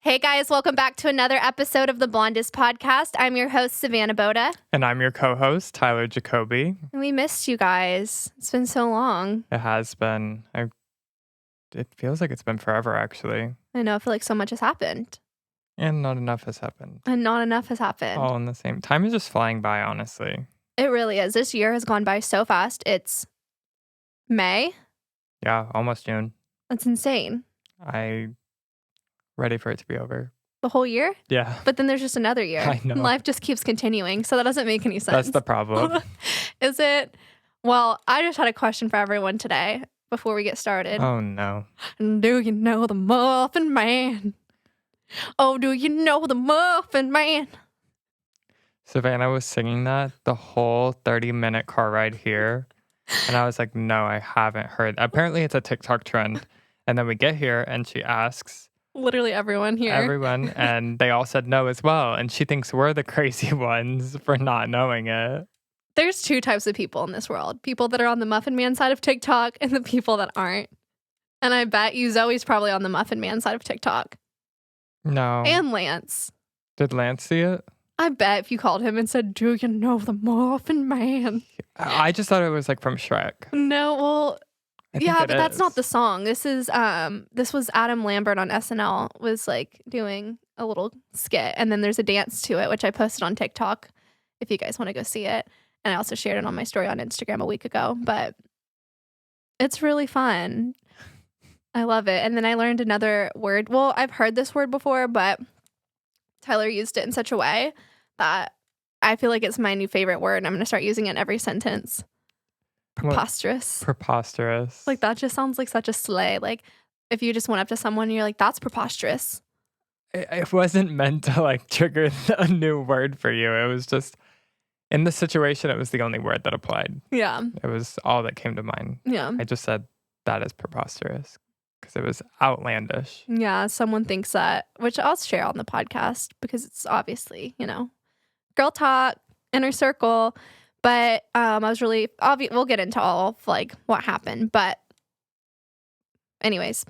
Hey guys, welcome back to another episode of the Blondest Podcast. I'm your host, Savanna Boda. And I'm your co-host, Tyler Jacoby. And we missed you guys. It's been so long. It has been. It feels like it's been forever, actually. I know, I feel like so much has happened. And not enough has happened. All in the same time. Is just flying by, honestly. It really is. This year has gone by so fast. It's May. Yeah, almost June. That's insane. I'm ready for it to be over. The whole year? Yeah. But then there's just another year. I know. Life just keeps continuing, so that doesn't make any sense. That's the problem. Is it? Well, I just had a question for everyone today before we get started. Oh, no. Do you know the Muffin Man? Oh, do you know the Muffin Man? Savannah was singing that the whole 30-minute car ride here. And I was like, no, I haven't heard. Apparently, it's a TikTok trend. And then we get here and she asks Literally everyone here. everyone, and they all said no as well. And she thinks we're the crazy ones for not knowing it. There's two types of people in this world. People that are on the Muffin Man side of TikTok and the people that aren't. And I bet you Zoe's probably on the Muffin Man side of TikTok. No. And Lance. Did Lance see it? I bet if you called him and said, do you know the Muffin Man? I just thought it was like from Shrek. No, well, I think yeah, it but that's is. not the song. This was Adam Lambert on SNL was like doing a little skit, and then there's a dance to it, which I posted on TikTok if you guys want to go see it. And I also shared it on my story on Instagram a week ago, but it's really fun. I love it. And then I learned another word. Well, I've heard this word before, but Tyler used it in such a way that I feel like it's my new favorite word. And I'm going to start using it in every sentence. Preposterous. Preposterous. Like, that just sounds like such a slay. Like, if you just went up to someone and you're like, that's preposterous. It wasn't meant to like trigger a new word for you. It was just, in the situation, it was the only word that applied. Yeah. It was all that came to mind. Yeah. I just said that is preposterous because it was outlandish. Yeah. Someone thinks that, which I'll share on the podcast because it's obviously, girl talk, inner circle. But I was really we'll get into all of like what happened. But anyways,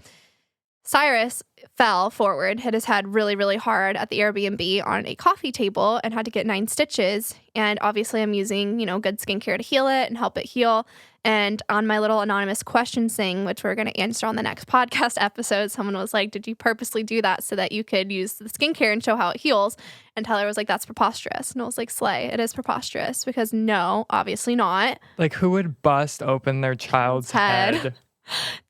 Cyrus fell forward, hit his head really, really hard at the Airbnb on a coffee table and had to get 9 stitches. And obviously I'm using, good skincare to heal it and help it heal. And on my little anonymous questions thing, which we're going to answer on the next podcast episode, someone was like, did you purposely do that so that you could use the skincare and show how it heals? And Tyler was like, that's preposterous. And I was like, slay, it is preposterous because no, obviously not. Like, who would bust open their child's head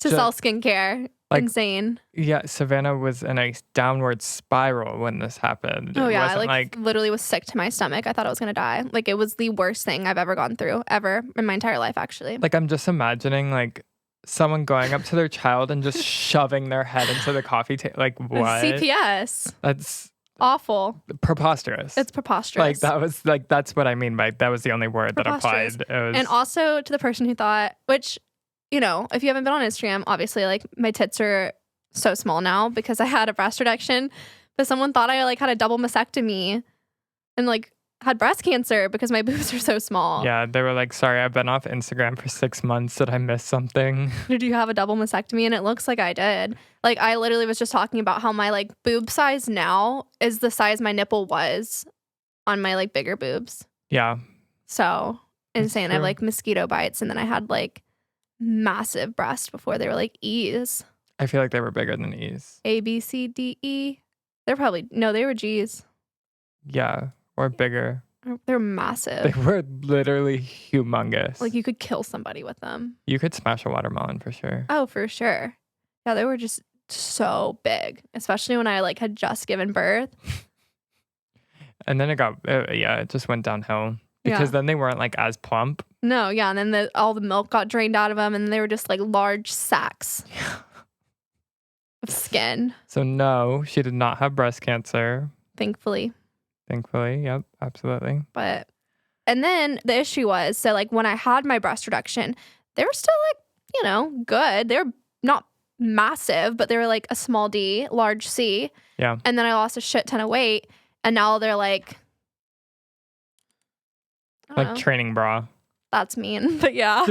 to sell skincare? Like, insane. Yeah, Savannah was in a downward spiral when this happened. Oh, It yeah. wasn't I literally was sick to my stomach. I thought I was going to die. Like, it was the worst thing I've ever gone through, ever, in my entire life, actually. Like, I'm just imagining, like, someone going up to their child and just shoving their head into the coffee table. Like, what? CPS. That's awful. Preposterous. It's preposterous. That's what I mean by that was the only word that applied. It was, and also to the person who thought, which, if you haven't been on Instagram, obviously, like, my tits are so small now because I had a breast reduction, but someone thought I like had a double mastectomy and like had breast cancer because my boobs are so small. Yeah, they were like, sorry, I've been off Instagram for 6 months. Did I miss something? Did you have a double mastectomy? And it looks like I did. Like, I literally was just talking about how my like boob size now is the size my nipple was on my like bigger boobs. Yeah. So insane. I have like mosquito bites, and then I had like massive breasts before they were like E's. I feel like they were bigger than E's. A, B, C, D, E. They were G's. Yeah, or bigger. They're massive. They were literally humongous. Like, you could kill somebody with them. You could smash a watermelon for sure. Oh, for sure. Yeah, they were just so big, especially when I like had just given birth. And then it just went downhill because then they weren't like as plump. No, yeah, and then all the milk got drained out of them, and they were just like large sacks of skin. So no, she did not have breast cancer. Thankfully, yep, absolutely. And then the issue was, so like when I had my breast reduction, they were still like, good. They were not massive, but they were like a small D, large C. Yeah. And then I lost a shit ton of weight, and now they're like training bra. That's mean, but yeah.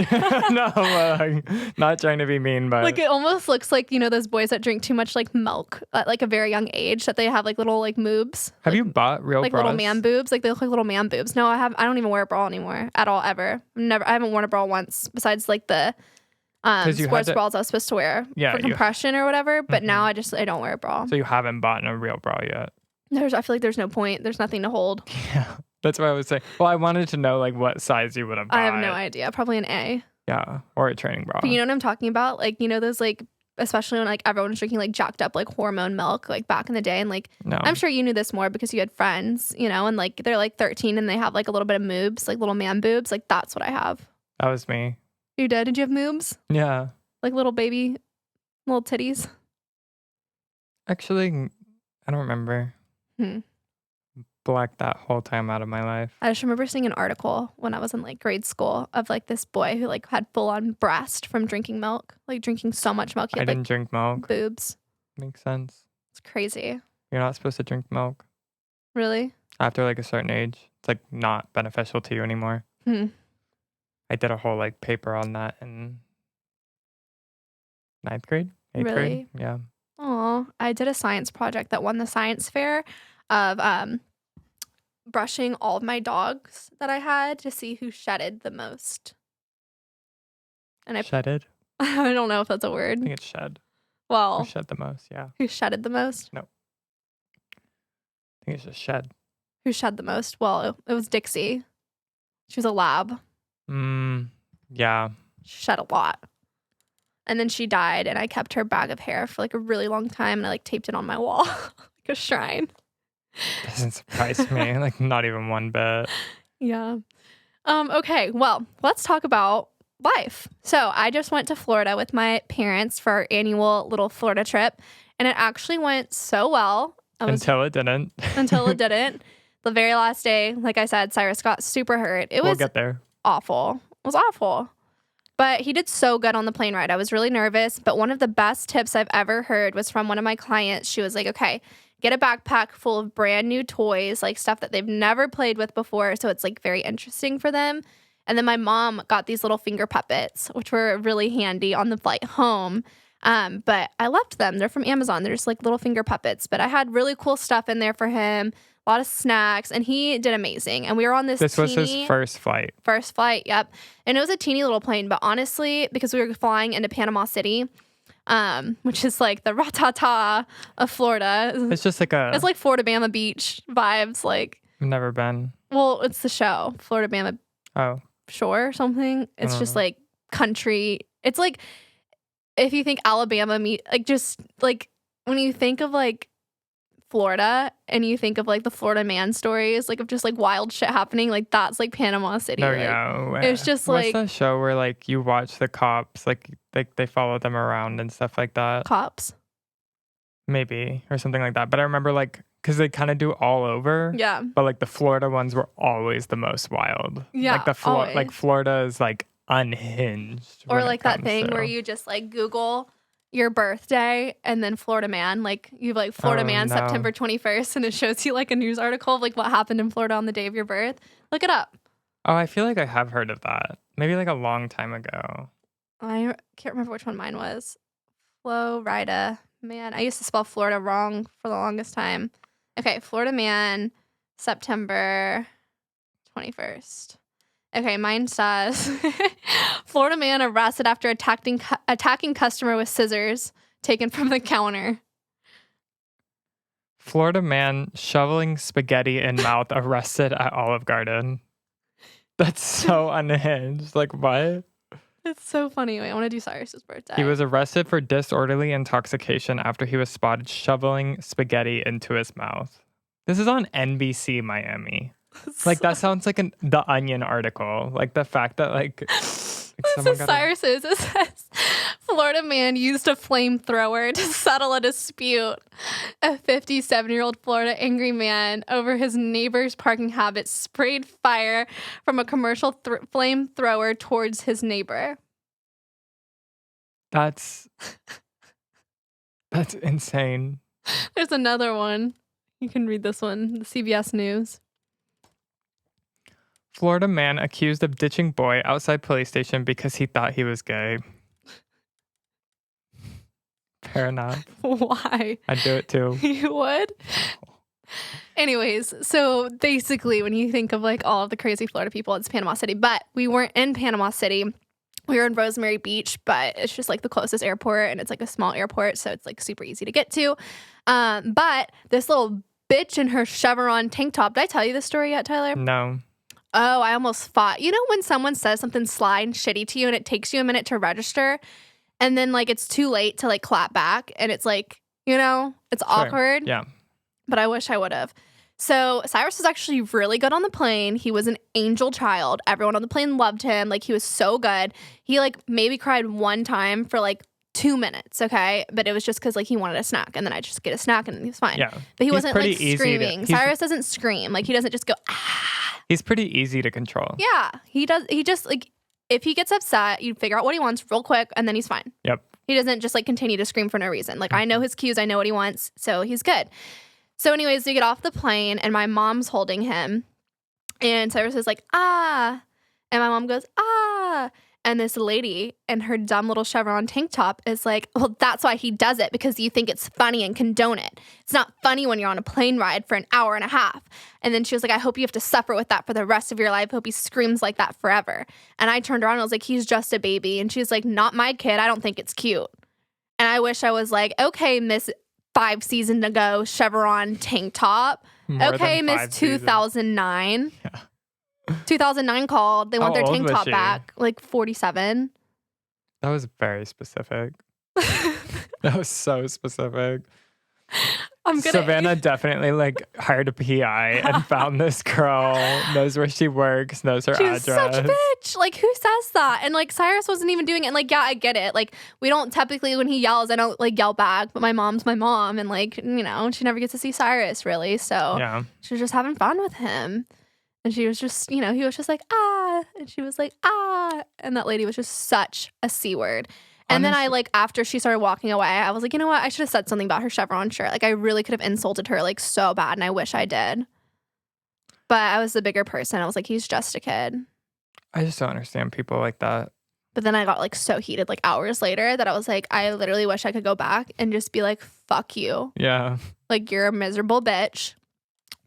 No, like, not trying to be mean, but Like it almost looks like, those boys that drink too much like milk at like a very young age, that they have like little like moobs. have like, you bought real like bras? little man boobs? Like they look like little man boobs. No, I don't even wear a bra anymore at all, ever. I haven't worn a bra once besides like the sports bras I was supposed to wear for compression or whatever. But now I don't wear a bra. So you haven't bought a real bra yet? I feel like there's no point. There's nothing to hold. Yeah. That's what I was saying. Well, I wanted to know like what size you would have bought. I have no idea. Probably an A. Yeah. Or a training bra. But you know what I'm talking about? Like, those like, especially when like everyone was drinking like jacked up like hormone milk like back in the day. And like, no. I'm sure you knew this more because you had friends, and like they're like 13 and they have like a little bit of moobs, like little man boobs. Like that's what I have. That was me. You did? Did you have moobs? Yeah. Like little baby, little titties? Actually, I don't remember. Blacked that whole time out of my life. I just remember seeing an article when I was in like grade school of like this boy who like had full on breast from drinking milk, like drinking so much milk. He had, I didn't drink milk. Boobs. Makes sense. It's crazy. You're not supposed to drink milk. Really? After like a certain age. It's like not beneficial to you anymore. I did a whole like paper on that in 9th grade? 8th grade? Yeah. Oh, I did a science project that won the science fair of brushing all of my dogs that I had to see who shedded the most. And Shedded? I don't know if that's a word. I think it's shed. Well, Who shed the most, yeah. Who shedded the most? No. I think it's just shed. Who shed the most? Well, it was Dixie. She was a lab. Yeah. She shed a lot. And then she died, and I kept her bag of hair for like a really long time, and I like taped it on my wall like a shrine. Doesn't surprise me, like not even one bit. Yeah. Okay, well, let's talk about life. So I just went to Florida with my parents for our annual little Florida trip, and it actually went so well. Until it didn't. Until it didn't. The very last day, like I said, Cyrus got super hurt. We'll get there. Awful. It was awful. But he did so good on the plane ride. I was really nervous, but one of the best tips I've ever heard was from one of my clients. She was like, okay, get a backpack full of brand new toys, like stuff that they've never played with before. So it's like very interesting for them. And then my mom got these little finger puppets, which were really handy on the flight home. But I left them. They're from Amazon. They're just like little finger puppets. But I had really cool stuff in there for him, a lot of snacks, and he did amazing. And we were on this was his first flight. First flight, yep. And it was a teeny little plane. But honestly, because we were flying into Panama City, which is like the ratata of Florida. It's just like it's like Florida Bama Beach vibes. Like I've never been. Well, it's the show, Florida Bama Shore or something. It's just like country. It's like if you think Alabama like just like when you think of like Florida and you think of like the Florida man stories, like of just like wild shit happening, like that's like Panama City. No, like, yeah. It's just what's like that show where like you watch the cops, like they follow them around and stuff like that? Cops. Maybe, or something like that. But I remember like because they kind of do all over. Yeah. But like the Florida ones were always the most wild. Yeah. Like Florida is like unhinged. Or like that thing where you just like Google your birthday and then Florida man, like you have like Florida man September 21st, and it shows you like a news article of like what happened in Florida on the day of your birth. Look it up. Oh, I feel like I have heard of that. Maybe like a long time ago. I can't remember which one mine was. Florida man. I used to spell Florida wrong for the longest time. Okay, Florida man, September 21st. Okay, mine says Florida man arrested after attacking customer with scissors taken from the counter. Florida man shoveling spaghetti in mouth arrested at Olive Garden. That's so unhinged. Like, what? It's so funny. Wait, I want to do Cyrus's birthday. He was arrested for disorderly intoxication after he was spotted shoveling spaghetti into his mouth. This is on NBC Miami. Like, that sounds like the Onion article. Like, the fact that, like... This is Cyrus's. It says, Florida man used a flamethrower to settle a dispute. A 57-year-old Florida angry man over his neighbor's parking habits sprayed fire from a commercial flamethrower towards his neighbor. That's insane. There's another one. You can read this one. The CBS News. Florida man accused of ditching boy outside police station because he thought he was gay. Fair enough. Why? I'd do it too. You would? Anyways, so basically when you think of like all of the crazy Florida people, it's Panama City. But we weren't in Panama City. We were in Rosemary Beach, but it's just like the closest airport, and it's like a small airport, so it's like super easy to get to. But this little bitch in her chevron tank top. Did I tell you this story yet, Tyler? No. Oh, I almost fought. You know when someone says something sly and shitty to you and it takes you a minute to register, and then like it's too late to like clap back, and it's like, you know, it's awkward. Yeah. But I wish I would have. So Cyrus was actually really good on the plane. He was an angel child. Everyone on the plane loved him. Like, he was so good. He like maybe cried one time for like 2 minutes, okay? But it was just because like he wanted a snack, and then I just get a snack and he was fine. Yeah. But he He's wasn't like pretty screaming. Cyrus doesn't scream. Like, he doesn't just go, ah. He's pretty easy to control. Yeah. He does. He just like, if he gets upset, you figure out what he wants real quick, and then he's fine. Yep. He doesn't just like continue to scream for no reason. Like, I know his cues. I know what he wants. So he's good. So anyways, we get off the plane, and my mom's holding him, and Cyrus is like, ah, and my mom goes, ah, and this lady in her dumb little chevron tank top is like, well, that's why he does it, because you think it's funny and condone it. It's not funny when you're on a plane ride for an hour and a half. And then she was like, I hope you have to suffer with that for the rest of your life. I hope he screams like that forever. And I turned around and I was like, he's just a baby. And she's like, not my kid. I don't think it's cute. And I wish I was like, okay, Miss 5 seasons ago chevron tank top. More okay, than Miss 5 seasons. 2009. Yeah. 2009 called. They want How their old tank was top she? back. Like 47. That was very specific. That was so specific. I'm gonna. Savanna definitely like hired a PI and found this girl, knows where she works, knows her She's address. such a bitch. Like, who says that? And like, Cyrus wasn't even doing it. And like, yeah, I get it. Like, we don't typically, when he yells, I don't like yell back. But my mom's my mom, and like, you know, she never gets to see Cyrus really. So Yeah. she was just having fun with him. And she was just, you know, he was just like, ah. And she was like, ah. And that lady was just such a C word. And then I, like, after she started walking away, I was like, you know what? I should have said something about her chevron shirt. Like, I really could have insulted her, like, so bad. And I wish I did. But I was the bigger person. I was like, he's just a kid. I just don't understand people like that. But then I got, like, so heated, like, hours later that I was like, I literally wish I could go back and just be like, fuck you. Yeah. Like, you're a miserable bitch.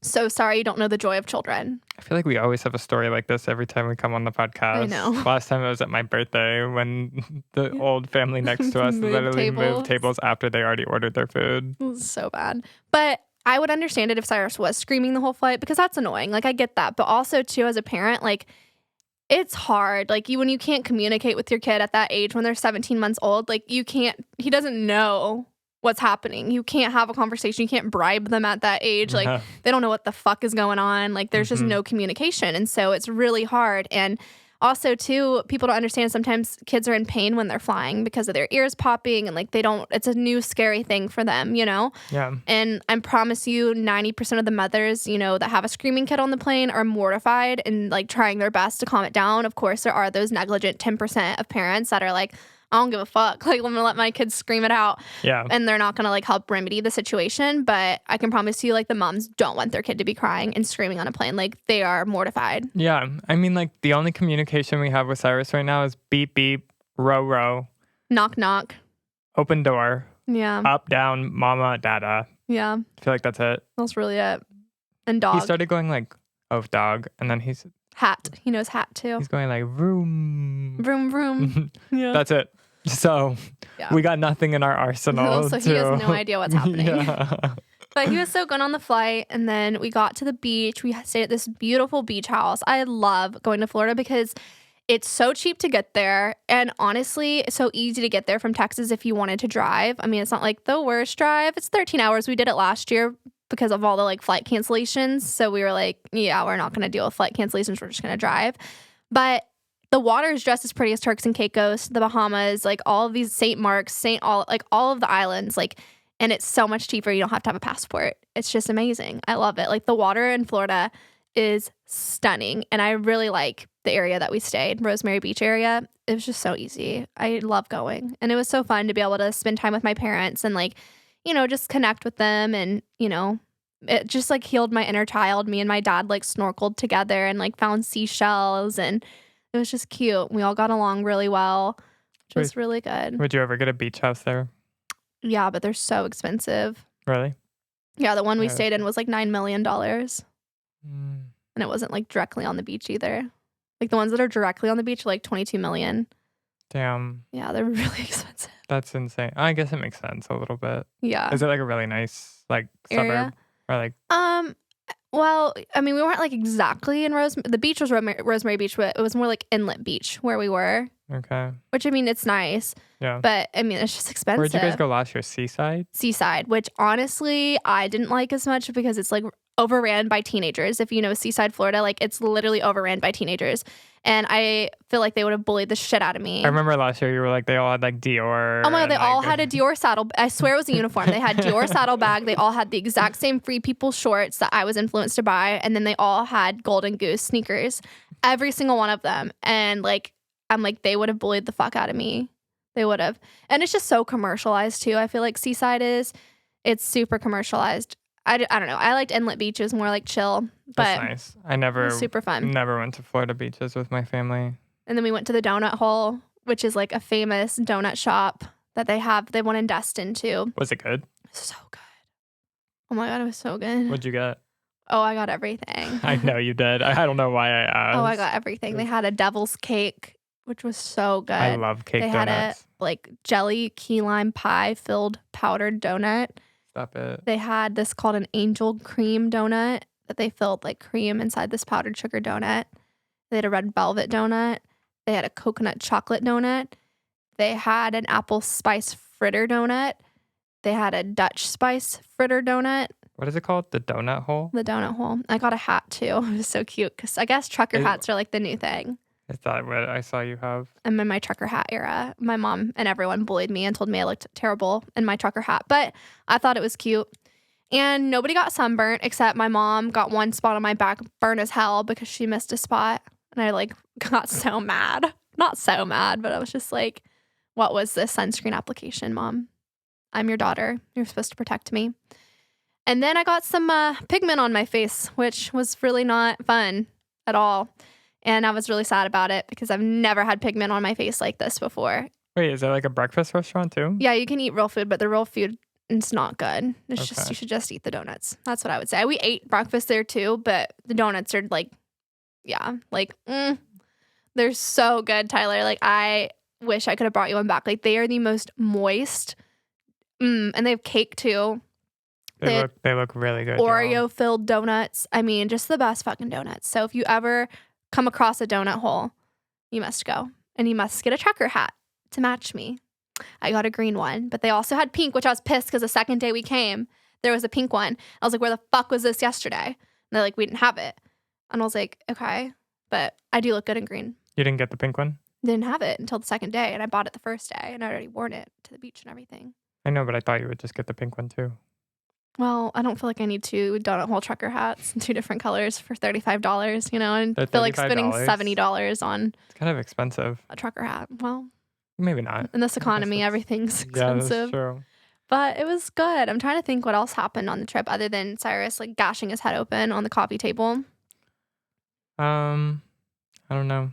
So sorry you don't know the joy of children. I feel like we always have a story like this every time we come on the podcast. I know. Last time it was at my birthday when the old family next to us Moved literally moved tables. tables after they already ordered their food. It was so bad. But I would understand it if Cyrus was screaming the whole flight, because that's annoying. Like, I get that. But also, too, as a parent, like, it's hard. Like, when you can't communicate with your kid at that age when they're 17 months old, like, he doesn't know what's happening. You can't have a conversation. You can't bribe them at that age. Like, Yeah. they don't know what the fuck is going on. Like, there's just no communication. And so it's really hard. And also, too, people don't understand sometimes kids are in pain when they're flying because of their ears popping, and like it's a new scary thing for them, you know? Yeah. And I promise you, 90% of the mothers, you know, that have a screaming kid on the plane are mortified and like trying their best to calm it down. Of course, there are those negligent 10% of parents that are like, I don't give a fuck. Like, I'm gonna let my kids scream it out. Yeah. And they're not gonna like help remedy the situation. But I can promise you, like, the moms don't want their kid to be crying and screaming on a plane. Like, they are mortified. Yeah. I mean, like, the only communication we have with Cyrus right now is beep, beep, row, row, Knock, knock. open door, Yeah. up, down, mama, dada. Yeah. I feel like that's it. That's really it. And dog. He started going like, oh, dog. And then he's Hat. He knows hat too. going like, vroom. Vroom, vroom. Yeah. That's it. So Yeah. we got nothing in our arsenal. So he has no idea what's happening. Yeah. But he was so good on the flight. And then we got to the beach. We stayed at this beautiful beach house. I love going to Florida because it's so cheap to get there. And honestly, it's so easy to get there from Texas if you wanted to drive. I mean, it's not like the worst drive. It's 13 hours. We did it last year because of all the like flight cancellations. So we were like, yeah, we're not going to deal with flight cancellations. We're just going to drive. But the water is just as pretty as Turks and Caicos, the Bahamas, like all of these St. Mark's, all of the islands, like, and it's so much cheaper. You don't have to have a passport. It's just amazing. I love it. Like, the water in Florida is stunning. And I really like the area that we stayed, Rosemary Beach area. It was just so easy. I love going. And it was so fun to be able to spend time with my parents and like, you know, just connect with them and, you know, it just like healed my inner child. Me and my dad like snorkeled together and like found seashells, and it was just cute. We all got along really well, which was really good. Would you ever get a beach house there? Yeah, but they're so expensive. Really? Yeah, the one we stayed in was like $9 million. Mm. And it wasn't like directly on the beach either. Like the ones that are directly on the beach are like 22 million. Damn. Yeah, they're really expensive. That's insane. I guess it makes sense a little bit. Yeah. Is it like a really nice like area? suburb or like? Well, I mean, we weren't like exactly in Rosemary. The beach was Rosemary Beach, but it was more like Inlet Beach where we were. Okay. Which, I mean, it's nice. Yeah. But, I mean, it's just expensive. Where'd you guys go last year? Seaside? Seaside, which honestly, I didn't like as much because it's like overran by teenagers. If you know Seaside, Florida, like it's literally overran by teenagers. And I feel like they would have bullied the shit out of me. I remember last year you were like, they all had like Dior. Oh my God, they all had a Dior saddle. I swear it was a uniform. They had Dior saddlebag. They all had the exact same Free People shorts that I was influenced to buy. And then they all had Golden Goose sneakers. Every single one of them. And like, I'm like, they would have bullied the fuck out of me. They would have. And it's just so commercialized too. I feel like Seaside is. It's super commercialized. I don't know. I liked Inlet Beach. It was more like chill. But that's nice. I never. Super fun. Never went to Florida beaches with my family. And then we went to the Donut Hole, which is like a famous donut shop that they have. They one in Destin too. Was it good? So good. Oh my God, it was so good. What'd you get? Oh, I got everything. I know you did. I don't know why I asked. Oh, I got everything. They had a devil's cake, which was so good. I love cake donuts. They had a like jelly key lime pie filled powdered donut. Stop it. They had this called an angel cream donut that they filled like cream inside this powdered sugar donut. They had a red velvet donut. They had a coconut chocolate donut. They had an apple spice fritter donut. They had a Dutch spice fritter donut. What is it called? The donut hole? The donut hole. I got a hat too. It was so cute because I guess trucker hats are like the new thing. Is that what I saw you have? I'm in my trucker hat era. My mom and everyone bullied me and told me I looked terrible in my trucker hat, but I thought it was cute. And nobody got sunburnt except my mom got one spot on my back burnt as hell because she missed a spot. And I like got so mad. Not so mad, but I was just like, what was this sunscreen application, Mom? I'm your daughter. You're supposed to protect me. And then I got some pigment on my face, which was really not fun at all. And I was really sad about it because I've never had pigment on my face like this before. Wait, is that like a breakfast restaurant too? Yeah, you can eat real food, but the real food is not good. It's just, you should just eat the donuts. That's what I would say. We ate breakfast there too, but the donuts are like, yeah, like, they're so good, Tyler. Like, I wish I could have brought you one back. Like, they are the most moist. And they have cake too. They look really good. Oreo filled donuts. I mean, just the best fucking donuts. So if you ever come across a donut hole, you must go. And you must get a trucker hat to match me. I got a green one, but they also had pink, which I was pissed because the second day we came, there was a pink one. I was like, where the fuck was this yesterday? And they're like, we didn't have it. And I was like, okay, but I do look good in green. You didn't get the pink one? Didn't have it until the second day, and I bought it the first day, and I already worn it to the beach and everything. I know, but I thought you would just get the pink one too. Well, I don't feel like I need two donut hole trucker hats in two different colors for $35, you know, and I feel like spending $70 on it's kind of expensive. A trucker hat. Well, maybe not. In this economy, everything's expensive. Yeah, that's true. But it was good. I'm trying to think what else happened on the trip other than Cyrus like gashing his head open on the coffee table. I don't know.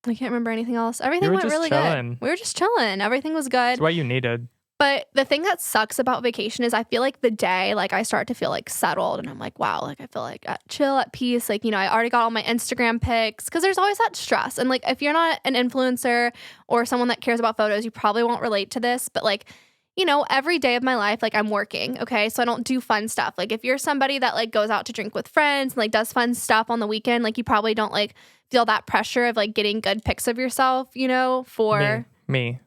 I can't remember anything else. Everything went really good. We were just chilling. Everything was good. It's what you needed. But the thing that sucks about vacation is I feel like the day, like I start to feel like settled and I'm like, wow, like I feel like chill, at peace. Like, you know, I already got all my Instagram pics because there's always that stress. And like, if you're not an influencer or someone that cares about photos, you probably won't relate to this. But like, you know, every day of my life, like I'm working. Okay. So I don't do fun stuff. Like if you're somebody that like goes out to drink with friends and like does fun stuff on the weekend, like you probably don't like feel that pressure of like getting good pics of yourself, you know, for me.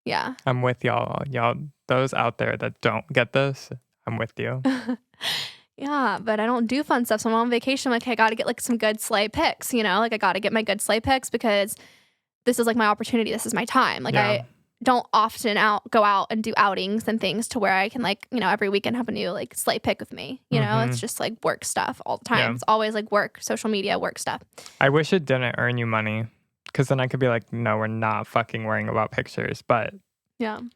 Yeah. I'm with y'all. Y'all, those out there that don't get this, I'm with you. Yeah, but I don't do fun stuff. So I'm on vacation. I'm like, I got to get like some good sleigh pics, you know? Like I got to get my good sleigh pics because this is like my opportunity. This is my time. Like I don't often go out and do outings and things to where I can like, you know, every weekend have a new like sleigh pic with me. You know, it's just like work stuff all the time. Yeah. It's always like work, social media, work stuff. I wish it didn't earn you money. Because then I could be like, no, we're not fucking worrying about pictures, but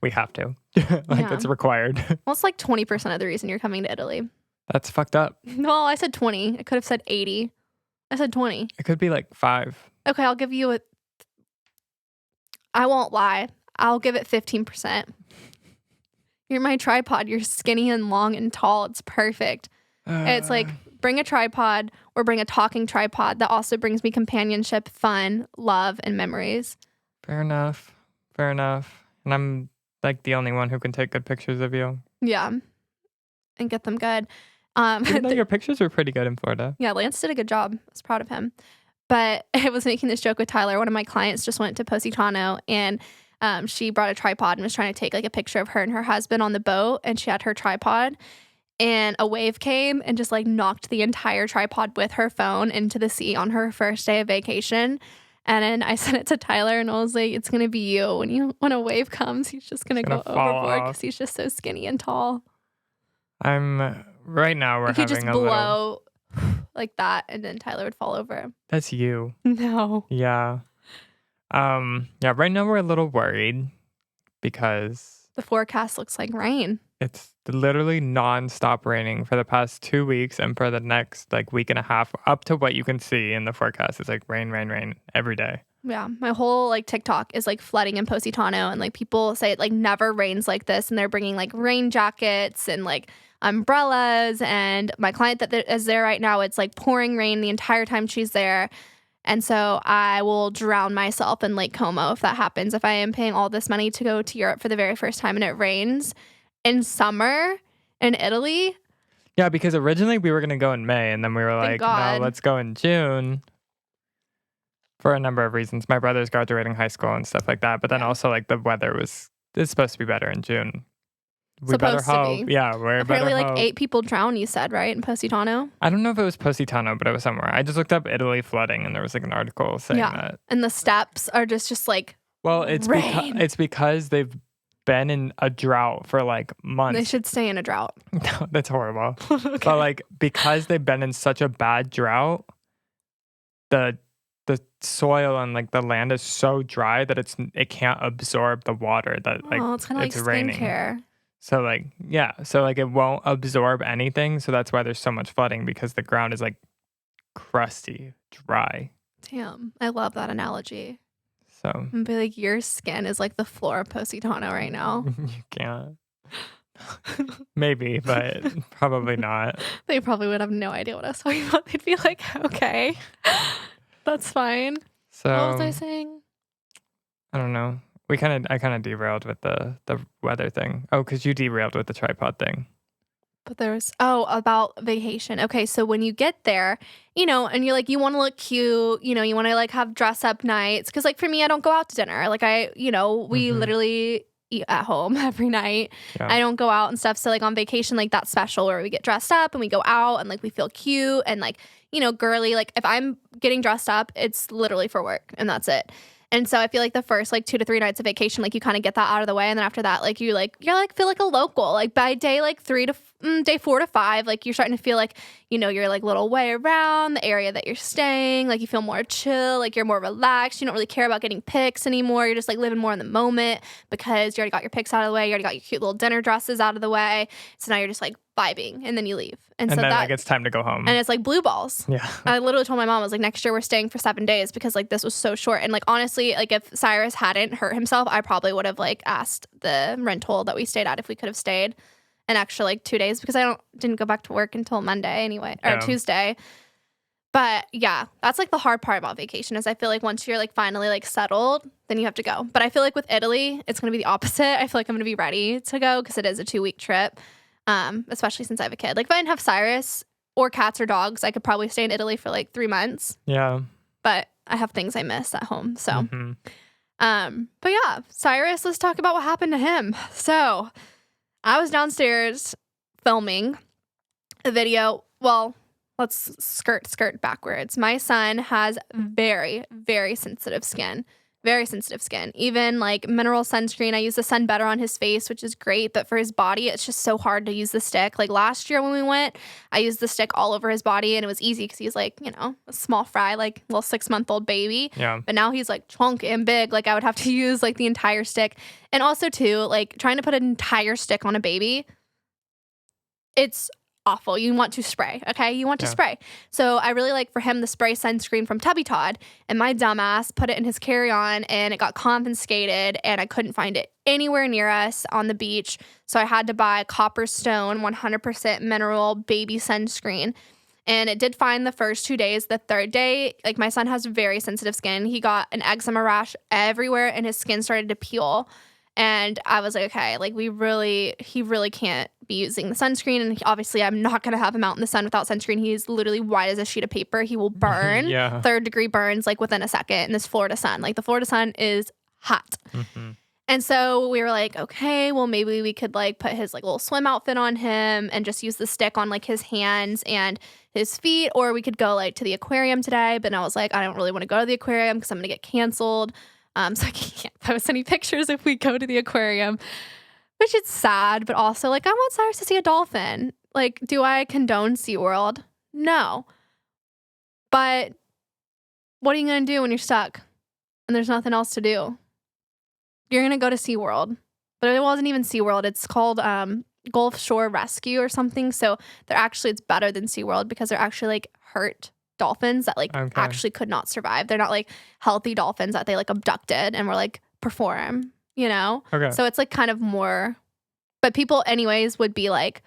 we have to. It's required. Well, it's like 20% of the reason you're coming to Italy. That's fucked up. No, I said 20. I could have said 80. I said 20. It could be like 5. Okay, I'll give you I won't lie. I'll give it 15%. You're my tripod. You're skinny and long and tall. It's perfect. It's like, bring a tripod or bring a talking tripod that also brings me companionship, fun, love, and memories. Fair enough. Fair enough. And I'm like the only one who can take good pictures of you. Yeah. And get them good. Even though your pictures were pretty good in Florida. Yeah, Lance did a good job. I was proud of him. But I was making this joke with Tyler. One of my clients just went to Positano and she brought a tripod and was trying to take like a picture of her and her husband on the boat. And she had her tripod and a wave came and just like knocked the entire tripod with her phone into the sea on her first day of vacation. And then I sent it to Tyler and I was like, it's going to be you. When a wave comes, he's just going to go overboard because he's just so skinny and tall. Right now we're having just blow like that and then Tyler would fall over. That's you. No. Yeah. Right now we're a little worried because the forecast looks like rain. It's literally non-stop raining for the past 2 weeks and for the next like week and a half up to what you can see in the forecast. It's like rain every day. Yeah, my whole like TikTok is like flooding in Positano and like people say it like never rains like this and they're bringing like rain jackets and like umbrellas, and my client that is there right now, it's like pouring rain the entire time she's there. And so I will drown myself in Lake Como if that happens. If I am paying all this money to go to Europe for the very first time and it rains in summer in Italy. Yeah, because originally we were going to go in May and then we were like, no, let's go in June for a number of reasons. My brother's graduating high school and stuff like that. But then also like the weather is supposed to be better in June. We better hope. Yeah, we're apparently better like hope. 8 people drowned, you said, right? In Positano? I don't know if it was Positano, but it was somewhere. I just looked up Italy flooding and there was like an article saying that. And the steps are just like it's because they've been in a drought for like months. They should stay in a drought. No, that's horrible. Okay. But like because they've been in such a bad drought, the soil and like the land is so dry that it can't absorb the water that like it's kind of like raining. Skincare. So like it won't absorb anything, so that's why there's so much flooding, because the ground is like crusty, dry. Damn, I love that analogy. So I'm gonna be like, your skin is like the floor of Positano right now. You can't. Maybe, but probably not. They probably would have no idea what I was talking about. They'd be like, okay, that's fine. So what was I saying? I don't know. I kind of derailed with the weather thing. Oh, because you derailed with the tripod thing. But there's about vacation. Okay, so when you get there, and you're like, you want to look cute, you want to like have dress up nights. Because like for me, I don't go out to dinner. Like we literally eat at home every night. Yeah. I don't go out and stuff. So like on vacation, like that's special where we get dressed up and we go out and like we feel cute and like girly. Like if I'm getting dressed up, it's literally for work and that's it. And so I feel like the first like 2 to 3 nights of vacation, like you kind of get that out of the way. And then after that, like you're feel like a local. Like by day like 4 to 5, like you're starting to feel like, your like little way around the area that you're staying. Like you feel more chill, like you're more relaxed. You don't really care about getting pics anymore. You're just like living more in the moment because you already got your pics out of the way. You already got your cute little dinner dresses out of the way. So now you're just like vibing and then you leave. And so then like it's time to go home. And it's like blue balls. Yeah. I literally told my mom, I was like, next year we're staying for 7 days because like this was so short. And like honestly, like if Cyrus hadn't hurt himself, I probably would have like asked the rental that we stayed at if we could have stayed an extra like 2 days because I didn't go back to work until Monday anyway, or Tuesday. But yeah, that's like the hard part about vacation is I feel like once you're like finally like settled, then you have to go. But I feel like with Italy, it's going to be the opposite. I feel like I'm going to be ready to go because it is a 2-week trip. Especially since I have a kid. Like if I didn't have Cyrus or cats or dogs, I could probably stay in Italy for like 3 months. Yeah. But I have things I miss at home. So, but yeah, Cyrus, let's talk about what happened to him. So I was downstairs filming a video. Well, let's skirt backwards. My son has very, very sensitive skin. Very sensitive skin. Even like mineral sunscreen, I use the Sun Better on his face, which is great. But for his body, it's just so hard to use the stick. Like last year when we went, I used the stick all over his body and it was easy because he's like, a small fry, like little 6-month-old baby. Yeah. But now he's like chunk and big. Like I would have to use like the entire stick. And also too, like trying to put an entire stick on a baby, it's awful. You want to spray, okay? You want to spray. So I really like for him to spray sunscreen from Tubby Todd, and my dumbass put it in his carry-on, and it got confiscated, and I couldn't find it anywhere near us on the beach. So I had to buy Copper Stone 100% mineral baby sunscreen. And it did fine the first 2 days. The third day, like my son has very sensitive skin. He got an eczema rash everywhere, and his skin started to peel. And I was like, okay, like he really can't be using the sunscreen. And obviously I'm not going to have him out in the sun without sunscreen. He's literally white as a sheet of paper. He will burn, 3rd-degree burns like within a second in this Florida sun. Like the Florida sun is hot. Mm-hmm. And so we were like, okay, well, maybe we could like put his like little swim outfit on him and just use the stick on like his hands and his feet, or we could go like to the aquarium today. But I was like, I don't really want to go to the aquarium because I'm going to get canceled. So I can't post any pictures if we go to the aquarium, which is sad. But also like, I want Cyrus to see a dolphin. Like, do I condone SeaWorld? No. But what are you going to do when you're stuck and there's nothing else to do? You're going to go to SeaWorld, but it wasn't even SeaWorld. It's called Gulf Shore Rescue or something. So it's better than SeaWorld because they're actually like hurt dolphins that like actually could not survive. They're not like healthy dolphins that they like abducted and were like perform, you know? Okay. So it's like kind of more, but people anyways would be like,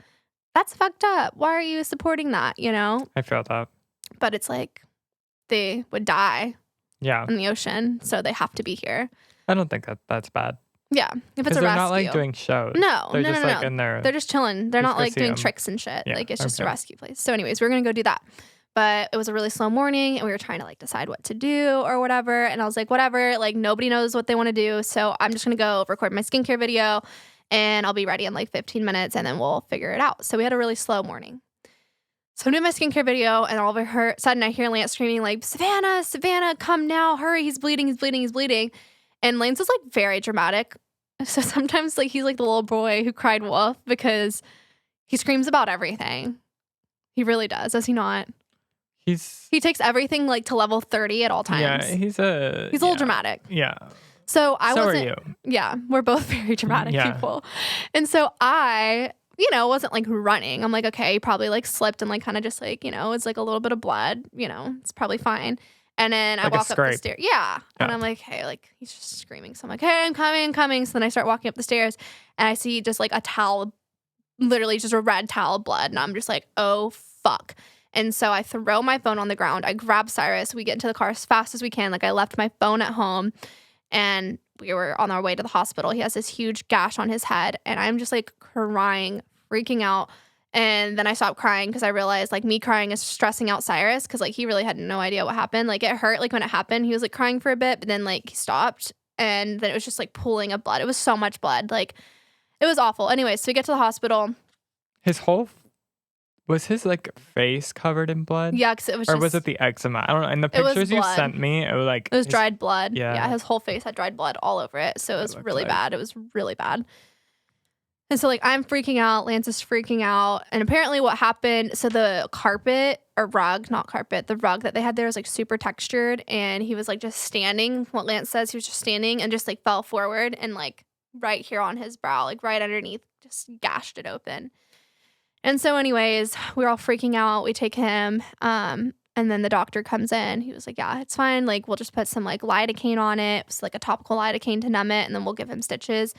that's fucked up. Why are you supporting that? You know? I feel that. But it's like they would die in the ocean. So they have to be here. I don't think that's bad. Yeah, if it's a rescue. They're not like doing shows. No, they're just like in there. They're just chilling. They're not like doing tricks and shit. Yeah, like it's just a rescue place. So anyways, we're going to go do that. But it was a really slow morning and we were trying to like decide what to do or whatever. And I was like, whatever, like nobody knows what they want to do. So I'm just going to go record my skincare video and I'll be ready in like 15 minutes and then we'll figure it out. So we had a really slow morning. So I'm doing my skincare video and all of a sudden I hear Lance screaming like, Savannah, come now, hurry, he's bleeding. And Lance is like very dramatic. So sometimes like he's like the little boy who cried wolf because he screams about everything. He really does he not? He takes everything like to level 30 at all times. Yeah, he's a little dramatic. Yeah. So so wasn't. Are you. Yeah, we're both very dramatic people. And so I, wasn't like running. I'm like, okay, he probably like slipped and like kind of just like, it's like a little bit of blood, it's probably fine. And then I walk up the stairs. Yeah. And I'm like, hey, like he's just screaming. So I'm like, hey, I'm coming. So then I start walking up the stairs and I see just like a towel, literally just a red towel of blood. And I'm just like, oh, fuck. And so I throw my phone on the ground. I grab Cyrus. We get into the car as fast as we can. Like I left my phone at home and we were on our way to the hospital. He has this huge gash on his head and I'm just like crying, freaking out. And then I stopped crying because I realized like me crying is stressing out Cyrus because like he really had no idea what happened. Like it hurt like when it happened. He was like crying for a bit, but then like he stopped and then it was just like pooling of blood. It was so much blood. Like it was awful. Anyways, so we get to the hospital. Was his like face covered in blood? Yeah, because it was or was it the eczema? I don't know. In the pictures you sent me, it was dried blood. Yeah, his whole face had dried blood all over it. So it was really bad. It was really bad. And so like I'm freaking out, Lance is freaking out. And apparently what happened, so the carpet or rug, not carpet, the rug that they had there was like super textured and he was like just standing. What Lance says, he was just standing and just like fell forward and like right here on his brow, like right underneath, just gashed it open. And so anyways, we were all freaking out. We take him and then the doctor comes in. He was like, yeah, it's fine. Like we'll just put some like lidocaine on it. It's like a topical lidocaine to numb it and then we'll give him stitches.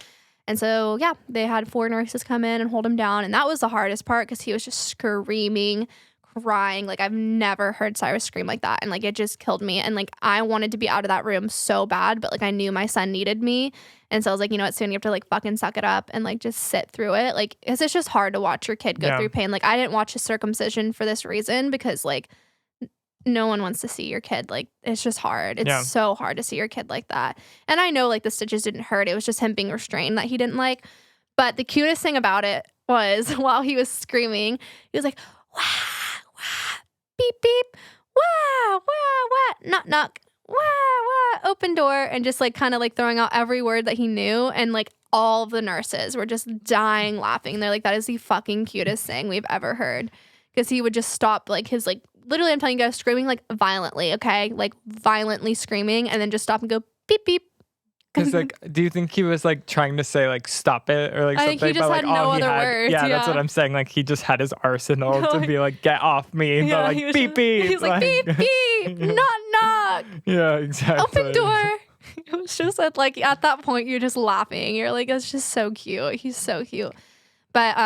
And so, yeah, they had 4 nurses come in and hold him down. And that was the hardest part because he was just screaming, crying. Like, I've never heard Cyrus scream like that. And, like, it just killed me. And, like, I wanted to be out of that room so bad. But, like, I knew my son needed me. And so I was like, you know what, soon you have to, like, fucking suck it up and, like, just sit through it. Like, it's just hard to watch your kid go through pain. Like, I didn't watch his circumcision for this reason because, like, no one wants to see your kid. Like, it's just hard. It's so hard to see your kid like that. And I know, like, the stitches didn't hurt. It was just him being restrained that he didn't like. But the cutest thing about it was while he was screaming, he was like, wah, wah, beep, beep, wah, wah, wah, knock, knock, wah, wah, open door, and just, like, kind of, like, throwing out every word that he knew. And, like, all of the nurses were just dying laughing. They're like, that is the fucking cutest thing we've ever heard. Because he would just stop, like, his, like, literally, I'm telling you guys, screaming, like, violently, okay? Like, violently screaming, and then just stop and go, beep, beep, Because, like, do you think he was, like, trying to say, like, stop it or, like, I something? think he just had no other words. Yeah, that's what I'm saying. Like, he just had his arsenal to be like, get off me. Yeah, But, like, he was beep, beep. He's like, beep, beep, knock, knock. Yeah, exactly. Open door. It was just like at that point you're just laughing. You're like, it's just so cute. He's so cute. But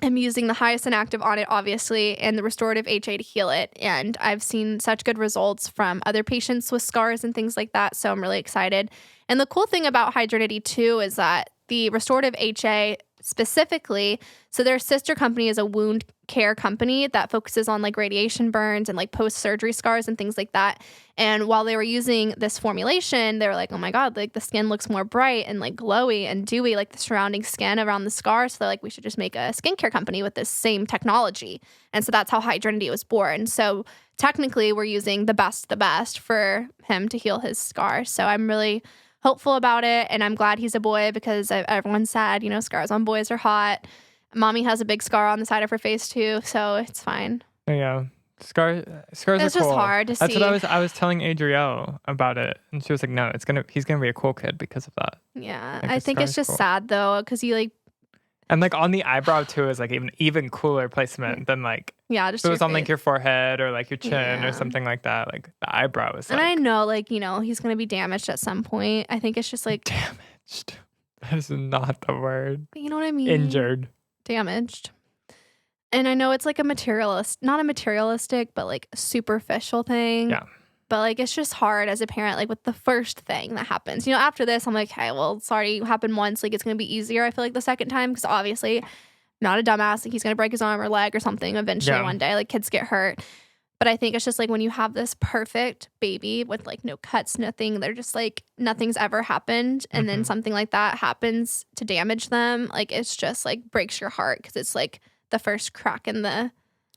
I'm using the hyoscine active on it, obviously, and the restorative HA to heal it. And I've seen such good results from other patients with scars and things like that. So I'm really excited. And the cool thing about Hydrinity too is that the restorative HA specifically, so their sister company is a wound care company that focuses on like radiation burns and like post-surgery scars and things like that. And while they were using this formulation, they were like, oh my God, like the skin looks more bright and like glowy and dewy, like the surrounding skin around the scar. So they're like, we should just make a skincare company with this same technology. And so that's how Hydrinity was born. So technically we're using the best for him to heal his scar. So I'm really hopeful about it. And I'm glad he's a boy because everyone's sad, you know, scars on boys are hot. Mommy has a big scar on the side of her face too, so it's fine. Yeah. Scars It's are just cool. hard to That's see. what I was telling Adrielle about it, and she was like, "No, he's gonna be a cool kid because of that." Yeah, Like, I think it's scar's just cool. sad though, because he like, And like on the eyebrow too is like even cooler placement than like yeah, just if it was your on like face. your forehead or like your chin Yeah. or something like that. Like the eyebrow is like And I know, like, you know, he's gonna be damaged at some point. I think it's just like, damaged. That is not the word. you know what I mean? Injured. Damaged. And I know it's like not a materialistic, but like a superficial thing. Yeah. But like it's just hard as a parent, like with the first thing that happens. You know, after this, I'm like, hey, well, it's already happened once. Like it's gonna be easier, I feel like, the second time, because obviously not a dumbass. Like he's gonna break his arm or leg or something eventually Yeah. one day. Like kids get hurt. But I think it's just like when you have this perfect baby with like no cuts, nothing, they're just like nothing's ever happened. And then Mhm. something like that happens to damage them. Like it's just like breaks your heart because it's like the first crack in the,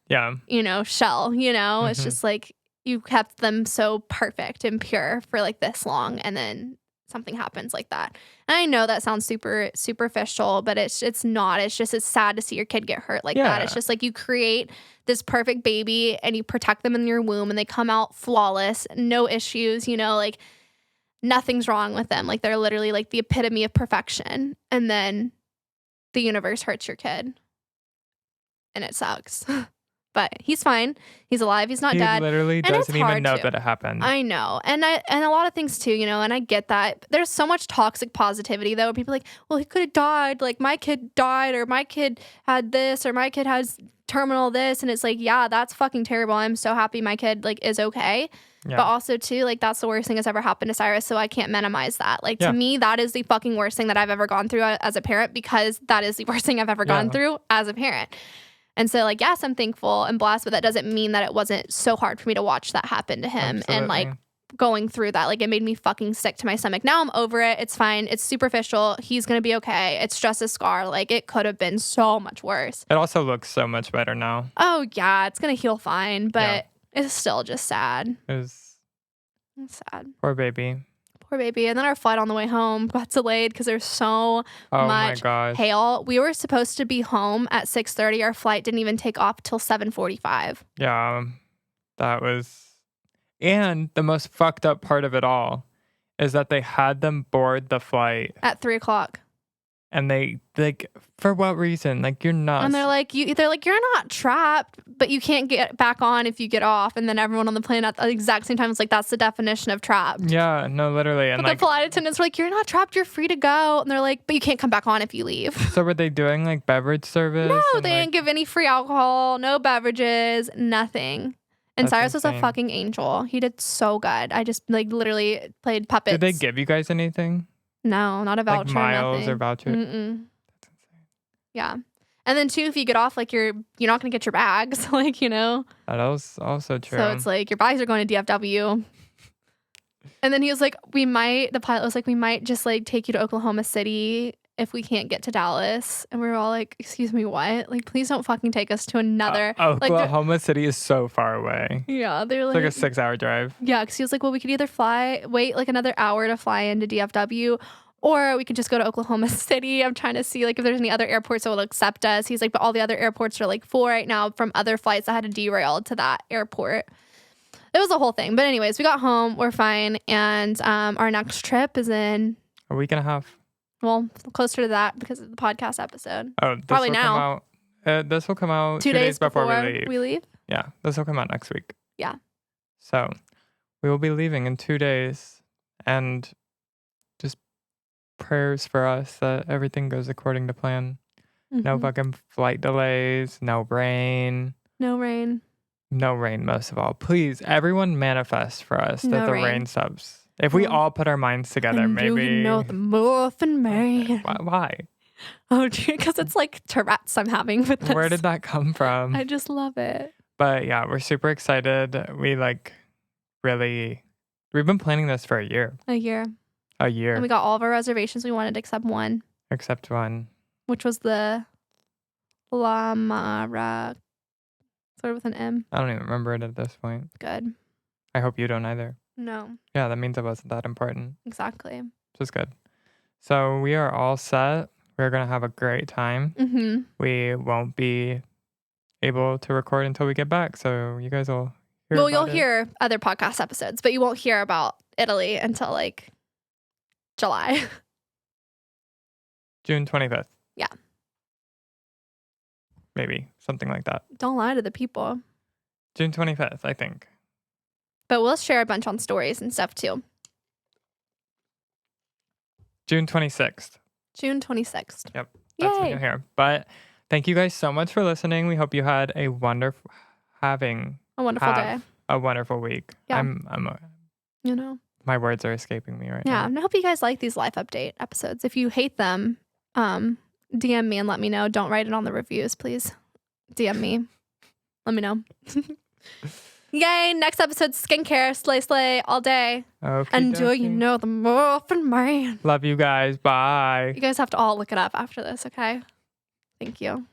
Yeah. you know, shell, you know, it's Mhm. just like you kept them so perfect and pure for like this long. And then something happens like that. And I know that sounds super superficial, but it's not. It's just it's sad to see your kid get hurt like that. Yeah. It's just like you create this perfect baby and you protect them in your womb and they come out flawless, no issues, you know, like nothing's wrong with them. Like they're literally like the epitome of perfection. And then the universe hurts your kid. And it sucks. But he's fine. He's alive. He's not He dead. literally And it's doesn't even hard know to. that it happened. I know. And a lot of things too, you know, and I get that. There's so much toxic positivity though. People are like, well, he could have died. Like my kid died or my kid had this or my kid has terminal this. And it's like, yeah, that's fucking terrible. I'm so happy my kid like is okay. Yeah. But also too, like that's the worst thing that's ever happened to Cyrus. So I can't minimize that. Like Yeah. to me, that is the fucking worst thing that I've ever gone through as a parent because that is the worst thing I've ever gone Yeah. through as a parent. And so, like, yes, I'm thankful and blessed, but that doesn't mean that it wasn't so hard for me to watch that happen to him. And, like, Absolutely. going through that, like, it made me fucking sick to my stomach. Now I'm over it. It's fine. It's superficial. He's going to be okay. It's just a scar. Like, it could have been so much worse. It also looks so much better now. Oh, yeah, it's going to heal fine, but it's still just sad. It's It's sad. poor baby. Poor baby. And then our flight on the way home got delayed because there's so Oh my much gosh. hail. We were supposed to be home at 6:30. Our flight didn't even take off till 7:45. Yeah. That was. And the most fucked up part of it all is that they had them board the flight At 3:00. and they, like, for what reason? Like, you're not. And they're like, you're not trapped, but you can't get back on if you get off. And then everyone on the plane at the exact same time was like, that's the definition of trapped. Yeah, no, literally. And But like, the flight attendants were like, you're not trapped, you're free to go. And they're like, but you can't come back on if you leave. so were they doing like beverage service? No, and, they like, didn't give any free alcohol, no beverages, nothing. And That's Cyrus was a insane. fucking angel. He did so good. I just like literally played puppets. Did they give you guys anything? No, not a Like voucher. miles nothing. or vouchers? Mm-mm. Yeah. And then too, if you get off, like you're not gonna get your bags, like, you know. That was also true. So it's like your bags are going to DFW. And then he was like, the pilot was like, we might just like take you to Oklahoma City if we can't get to Dallas. And we were all like, excuse me, what? Like, please don't fucking take us to another. Oklahoma City is so far away. Yeah, they're It's like a 6-hour drive. yeah, because he was like, well, we could either wait like another hour to fly into DFW, or we could just go to Oklahoma City. I'm trying to see like if there's any other airports that will accept us. He's like, but all the other airports are like full right now from other flights that had to derail to that airport. It was a whole thing. But anyways, we got home. We're fine. And our next trip is in A week and a half. Well, closer to that because of the podcast episode. Oh, this Probably will now. Come out. This will come out 2 days before we leave. Yeah, this will come out next week. Yeah. So we will be leaving in 2 days, and just prayers for us that everything goes according to plan. No fucking flight delays, no rain. No rain. No rain, most of all. Please, everyone manifest for us that the rain stops. If we all put our minds together, and maybe. Do you know the Muffin Man? Why? Oh, because it's like Tourette's I'm having with this. Where did that come from? I just love it. But yeah, we're super excited. We we've been planning this for a year. A year. And we got all of our reservations we wanted except one. Except one. Which was the Lamara. Sort of with an M. I don't even remember it at this point. Good. I hope you don't either. No. Yeah, that means it wasn't that important. Exactly. Which is good. So we are all set. We're going to have a great time. We won't be able to record until we get back. So you guys will hear Well, you'll hear other podcast episodes, but you won't hear about Italy until like July. June 25th. Yeah. Maybe. Something like that. Don't lie to the people. June 25th, I think. But we'll share a bunch on stories and stuff too. June 26th. June 26th. Yep. That's when you'll hear. But thank you guys so much for listening. We hope you had a wonderful day. A wonderful week. Yeah. My words are escaping me right now. Yeah. And I hope you guys like these life update episodes. If you hate them, DM me and let me know. Don't write it on the reviews, please. DM me. Let me know. Yay. Next episode, skincare. Slay all day. Okay. And do you know the Muffin Man? Love you guys. Bye. You guys have to all look it up after this, okay? Thank you.